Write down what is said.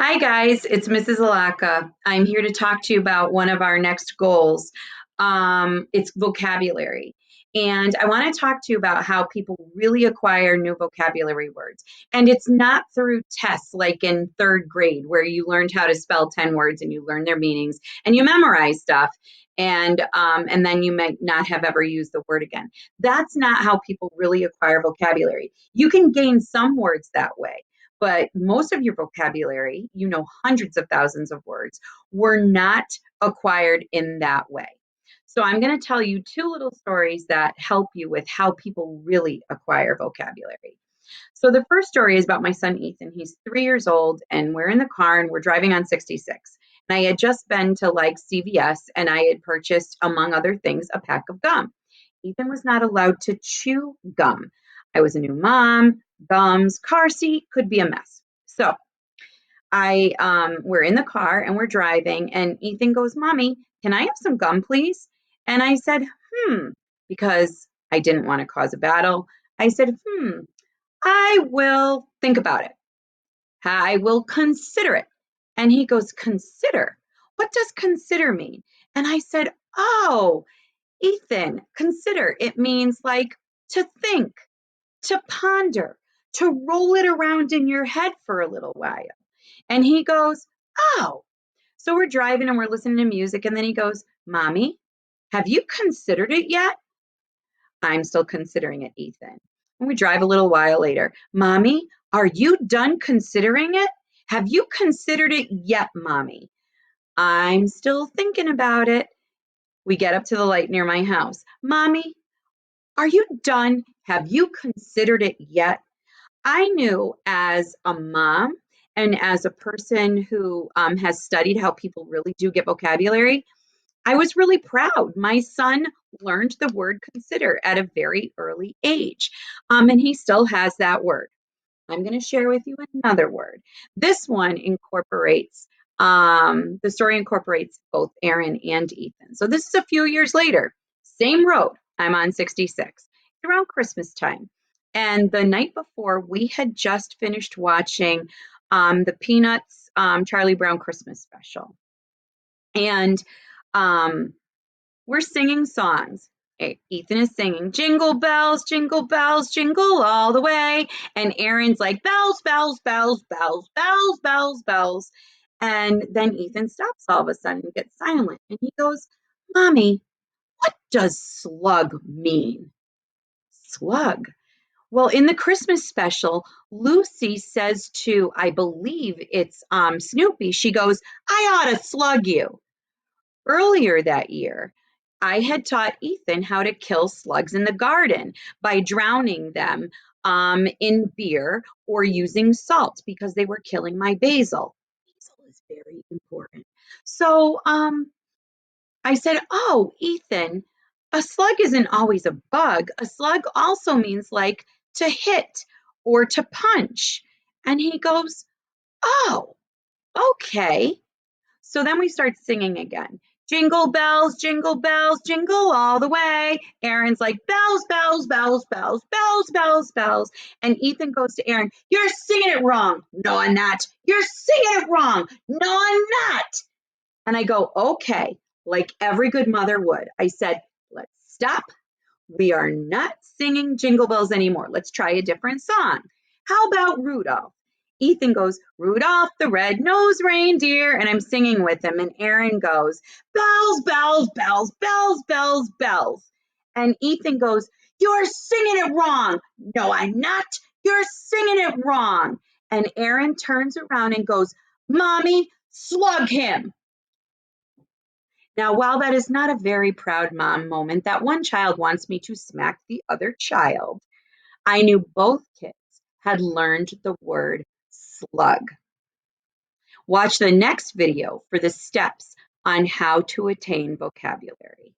Hi, guys. It's Mrs. Alaka. I'm here to talk to you about one of our next goals. It's vocabulary. And I want to talk to you about how people really acquire new vocabulary words. And it's not through tests like in third grade, where you learned how to spell 10 words and you learn their meanings and you memorize stuff. And then you might not have ever used the word again. That's not how people really acquire vocabulary. You can gain some words that way, but most of your vocabulary, hundreds of thousands of words, were not acquired in that way. So I'm going to tell you two little stories that help you with how people really acquire vocabulary. So the first story is about my son Ethan. He's 3 years old, and we're in the car and we're driving on 66. And I had just been to like CVS and I had purchased, among other things, a pack of gum. Ethan was not allowed to chew gum. I was a new mom. Gums, car seat could be a mess. So we're in the car and we're driving, and Ethan goes, "Mommy, can I have some gum, please?" And I said, because I didn't want to cause a battle. I said, I will think about it. I will consider it. And he goes, "Consider? What does consider mean?" And I said, "Oh, Ethan, consider. It means like to think, to ponder, to roll it around in your head for a little while." And he goes, "Oh." So we're driving and we're listening to music. And then he goes, "Mommy, have you considered it yet?" I'm still considering it, Ethan. And we drive a little while later. "Mommy, are you done considering it? Have you considered it yet, Mommy?" I'm still thinking about it. We get up to the light near my house. "Mommy, are you done? Have you considered it yet?" I knew as a mom and as a person who has studied how people really do get vocabulary, I was really proud. My son learned the word consider at a very early age, and he still has that word. I'm going to share with you another word. This one incorporates, the story incorporates both Aaron and Ethan. So this is a few years later, same road. I'm on 66. It's around Christmas time. And the night before, we had just finished watching the Peanuts Charlie Brown Christmas special. And um, we're singing songs. Ethan is singing jingle bells, jingle all the way. And Aaron's like bells, bells, bells, bells, bells, bells, bells. And then Ethan stops all of a sudden and gets silent. And he goes, "Mommy, what does slug mean?" Slug. Well, in the Christmas special, Lucy says to, I believe it's Snoopy, she goes, "I ought to slug you." Earlier that year, I had taught Ethan how to kill slugs in the garden by drowning them in beer or using salt because they were killing my basil. Basil is very important. So I said, "Oh, Ethan, a slug isn't always a bug. A slug also means like to hit or to punch." And he goes, "Oh, okay." So then we start singing again. Jingle bells, jingle all the way. Aaron's like, "Bells, bells, bells, bells, bells, bells, bells." And Ethan goes to Aaron, "You're singing it wrong." "No, I'm not." "You're singing it wrong." "No, I'm not." And I go, "Okay," like every good mother would. I said, "Let's stop. We are not singing Jingle Bells anymore. Let's try a different song. How about Rudolph?" Ethan goes, "Rudolph the red-nosed reindeer." And I'm singing with him. And Aaron goes, "Bells, bells, bells, bells, bells, bells." And Ethan goes, "You're singing it wrong." "No, I'm not. You're singing it wrong." And Aaron turns around and goes, "Mommy, slug him." Now, while that is not a very proud mom moment, that one child wants me to smack the other child, I knew both kids had learned the word slug. Watch the next video for the steps on how to attain vocabulary.